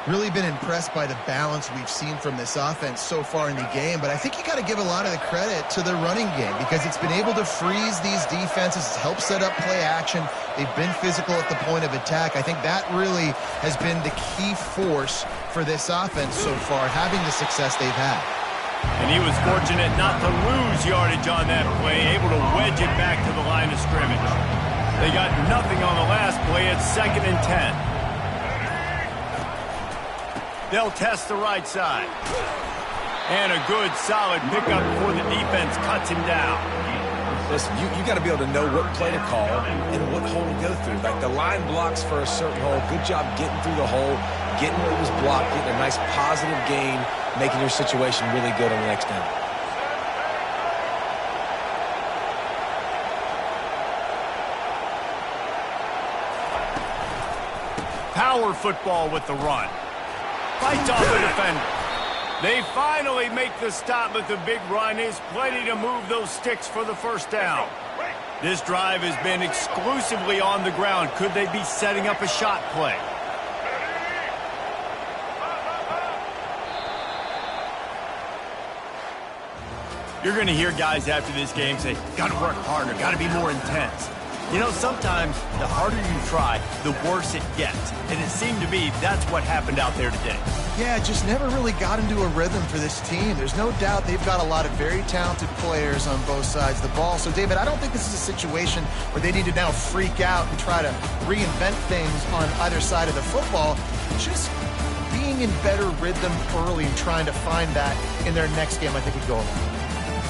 Really been impressed by the balance we've seen from this offense so far in the game, but I think you got to give a lot of the credit to the running game because it's been able to freeze these defenses, it's helped set up play action. They've been physical at the point of attack. I think that really has been the key force for this offense so far, having the success they've had. And he was fortunate not to lose yardage on that play, able to wedge it back to the line of scrimmage. They got nothing on the last play. It's 2nd and 10. They'll test the right side. And a good, solid pickup before the defense cuts him down. Listen, you got to be able to know what play to call and what hole to go through. Like the line blocks for a certain hole. Good job getting through the hole, getting what was blocked, getting a nice positive gain, making your situation really good on the next down. Power football with the run. Fights off the defender. They finally make the stop, but the big run is plenty to move those sticks for the first down. This drive has been exclusively on the ground. Could they be setting up a shot play? You're going to hear guys after this game say, got to work harder, got to be more intense. You know, sometimes the harder you try, the worse it gets. And it seemed to me that's what happened out there today. Yeah, just never really got into a rhythm for this team. There's no doubt they've got a lot of very talented players on both sides of the ball. So, David, I don't think this is a situation where they need to now freak out and try to reinvent things on either side of the football. Just being in better rhythm early and trying to find that in their next game, I think would go a long way.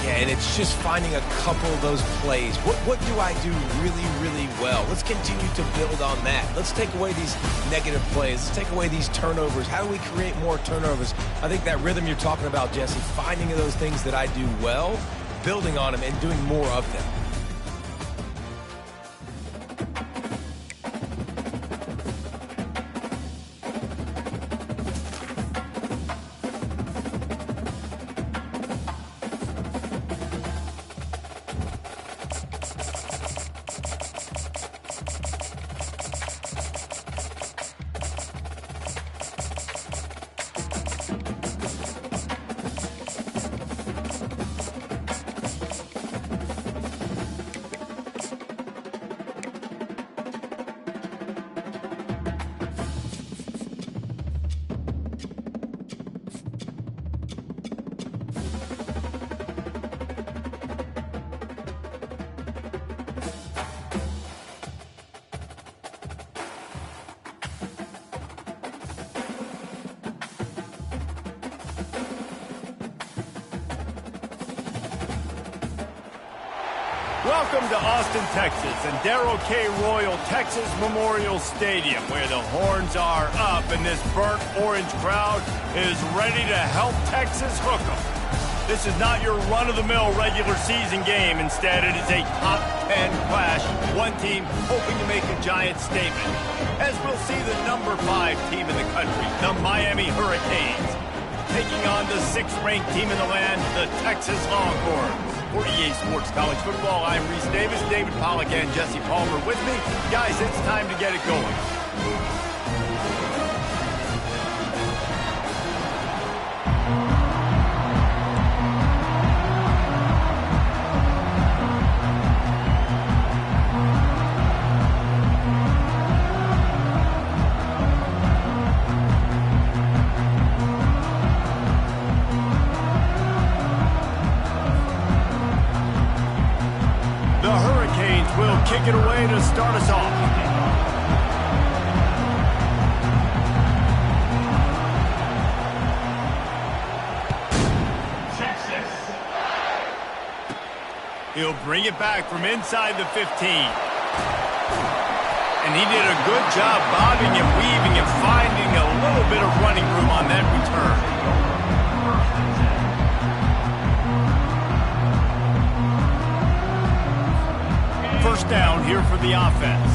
Yeah, and it's just finding a couple of those plays. What do I do really, really well? Let's continue to build on that. Let's take away these negative plays. Let's take away these turnovers. How do we create more turnovers? I think that rhythm you're talking about, Jesse, finding those things that I do well, building on them, and doing more of them. Welcome to Austin, Texas, and Darrell K. Royal Texas Memorial Stadium, where the horns are up and this burnt orange crowd is ready to help Texas hook 'em. This is not your run-of-the-mill regular season game. Instead, it is a top 10 clash, one team hoping to make a giant statement. As we'll see the number 5 team in the country, the Miami Hurricanes, taking on the 6th-ranked team in the land, the Texas Longhorns. For EA Sports College Football, I'm Reese Davis, David Pollack, and Jesse Palmer with me. Guys, it's time to get it going. Will kick it away to start us off. Texas. He'll bring it back from inside the 15. And he did a good job bobbing and weaving and finding a little bit of running room on that return. First down here for the offense.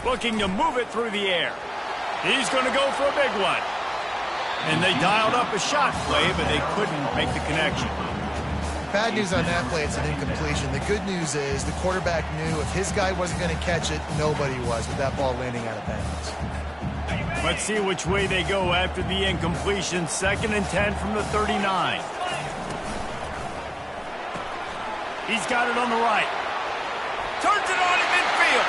Looking to move it through the air. He's going to go for a big one. And they dialed up a shot play, but they couldn't make the connection. Bad news on that play, it's an incompletion. The good news is the quarterback knew if his guy wasn't going to catch it, nobody was with that ball landing out of bounds. Let's see which way they go after the incompletion. 2nd and 10 from the 39. He's got it on the right. Turns it on in midfield.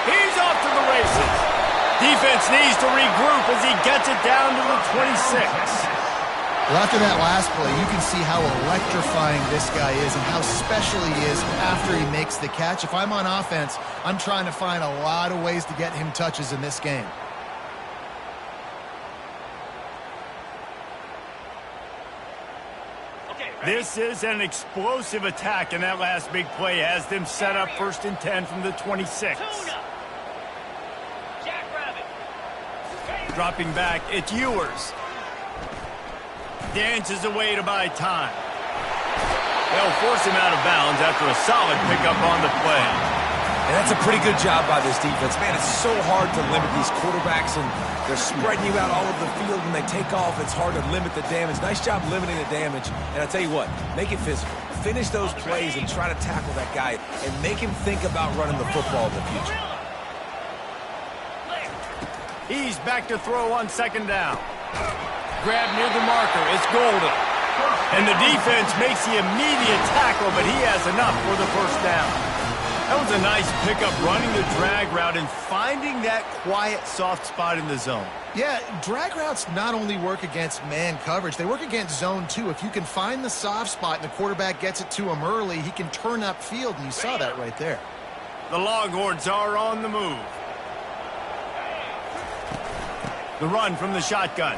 He's off to the races. Defense needs to regroup as he gets it down to the 26. Well, after that last play, you can see how electrifying this guy is and how special he is after he makes the catch. If I'm on offense, I'm trying to find a lot of ways to get him touches in this game. This is an explosive attack, and that last big play has them set up 1st and 10 from the 26. Dropping back, it's Ewers. Dances away to buy time. They'll force him out of bounds after a solid pickup on the play. And that's a pretty good job by this defense. Man, it's so hard to limit these quarterbacks, and they're spreading you out all over the field. When they take off, it's hard to limit the damage. Nice job limiting the damage. And I tell you what, make it physical. Finish those plays and try to tackle that guy and make him think about running the football in the future. He's back to throw on 2nd down. Grab near the marker. It's Golden. And the defense makes the immediate tackle, but he has enough for the first down. That was a nice pickup, running the drag route and finding that quiet, soft spot in the zone. Yeah, drag routes not only work against man coverage, they work against zone too. If you can find the soft spot and the quarterback gets it to him early, he can turn upfield, and you saw that right there. The Longhorns are on the move. The run from the shotgun.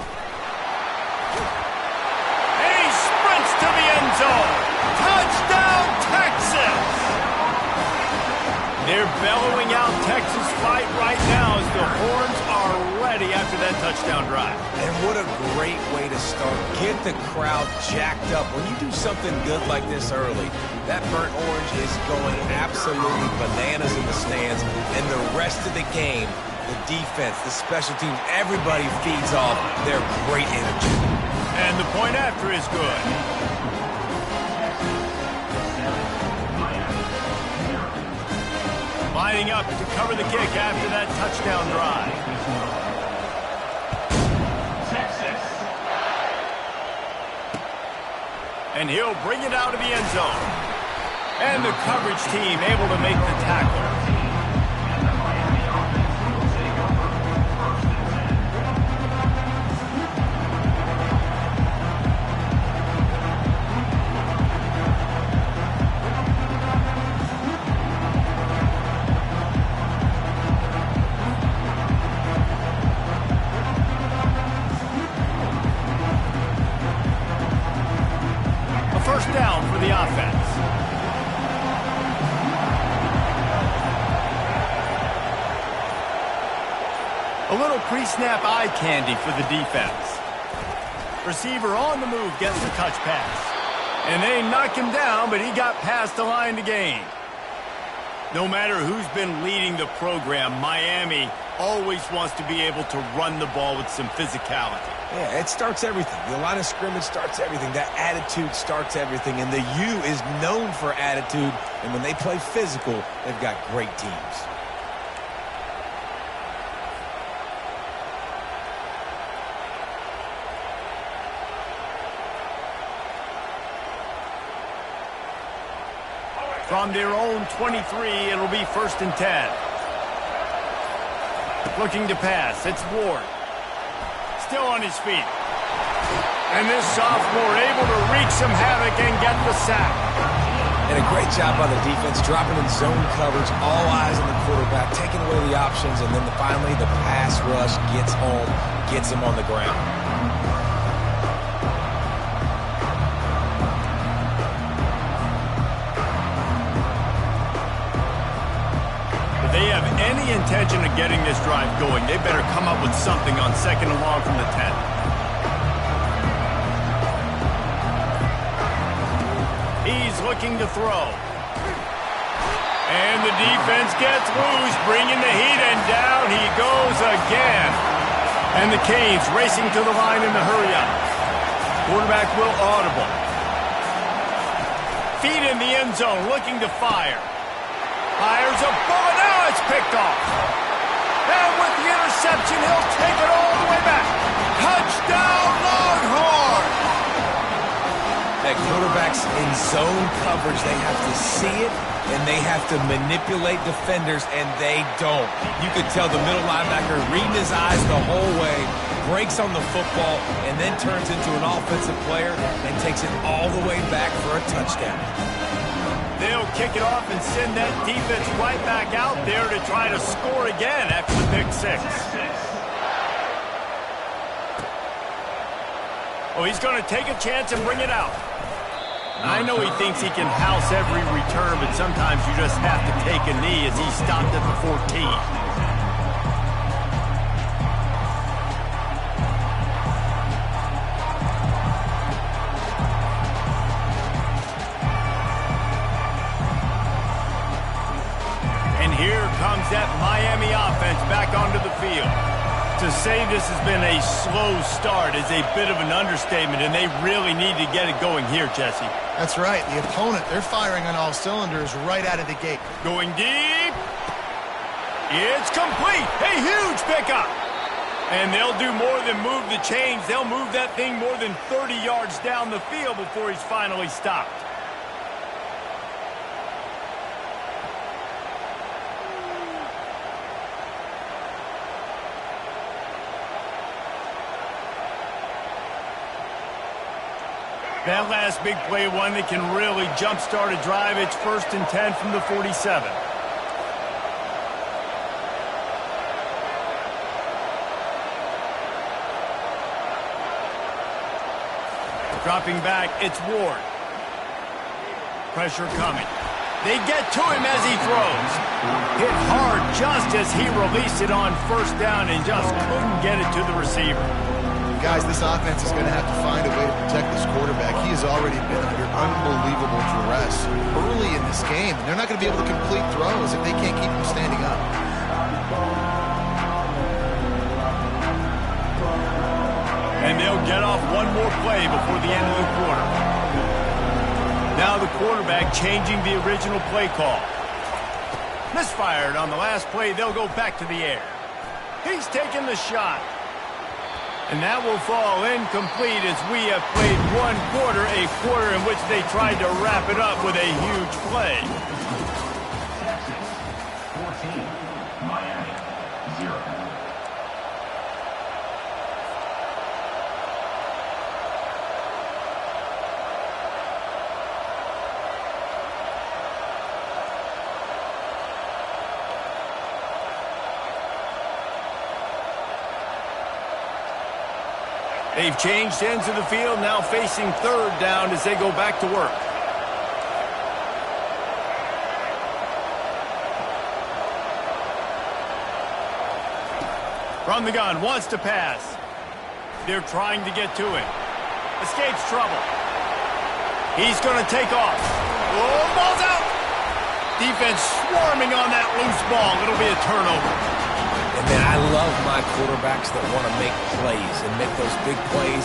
And he sprints to the end zone. Touchdown, Texas! They're bellowing out Texas fight right now as the horns are ready after that touchdown drive. And what a great way to start. Get the crowd jacked up. When you do something good like this early, that burnt orange is going absolutely bananas in the stands. And the rest of the game, the defense, the special teams, everybody feeds off their great energy. And the point after is good. Lining up to cover the kick after that touchdown drive. Texas. And he'll bring it out of the end zone. And the coverage team able to make the tackle. First down for the offense. A little pre-snap eye candy for the defense. Receiver on the move gets the touch pass. And they knock him down, but he got past the line to gain. No matter who's been leading the program, Miami always wants to be able to run the ball with some physicality. Yeah, it starts everything. The line of scrimmage starts everything. That attitude starts everything. And the U is known for attitude. And when they play physical, they've got great teams. From their own 23, it'll be 1st and 10. Looking to pass, it's Ward. Still on his feet. And this sophomore able to wreak some havoc and get the sack. And a great job by the defense, dropping in zone coverage, all eyes on the quarterback, taking away the options, and then finally the pass rush gets home, gets him on the ground. If they have any intention of getting this drive going, they better come up with something on 2nd and long from the 10. He's looking to throw. And the defense gets loose, bringing the heat, and down he goes again. And the Canes racing to the line in the hurry-up. Quarterback will audible. Feet in the end zone, looking to fire. Fires a bullet, now it's picked off. And with the interception, he'll take it all the way back. Touchdown, Longhorns! That quarterbacks in zone coverage, they have to see it, and they have to manipulate defenders, and they don't. You could tell the middle linebacker reading his eyes the whole way, breaks on the football, and then turns into an offensive player and takes it all the way back for a touchdown. They'll kick it off and send that defense right back out there to try to score again after the pick six. Oh, he's going to take a chance and bring it out. I know he thinks he can house every return, but sometimes you just have to take a knee as he stopped at the 14. Here comes that Miami offense back onto the field. To say this has been a slow start is a bit of an understatement, and they really need to get it going here, Jesse. That's right. The opponent, they're firing on all cylinders right out of the gate. Going deep. It's complete. A huge pickup. And they'll do more than move the chains. They'll move that thing more than 30 yards down the field before he's finally stopped. That last big play, one that can really jump-start a drive. It's 1st and 10 from the 47. Dropping back, it's Ward. Pressure coming. They get to him as he throws. Hit hard just as he released it on 1st down and just couldn't get it to the receiver. Guys, this offense is going to have to find a way to protect this quarterback. He has already been under unbelievable duress early in this game, and they're not going to be able to complete throws if they can't keep him standing up. And they'll get off one more play before the end of the quarter. Now the quarterback changing the original play call. Misfired on the last play. They'll go back to the air. He's taking the shot. And that will fall incomplete as we have played one quarter, a quarter in which they tried to wrap it up with a huge play. Texas 14, Miami 0. They've changed ends of the field, now facing 3rd down as they go back to work. From the gun, wants to pass. They're trying to get to him. Escapes trouble. He's going to take off. Oh, ball's out! Defense swarming on that loose ball. It'll be a turnover. And man, I love my quarterbacks that want to make plays and make those big plays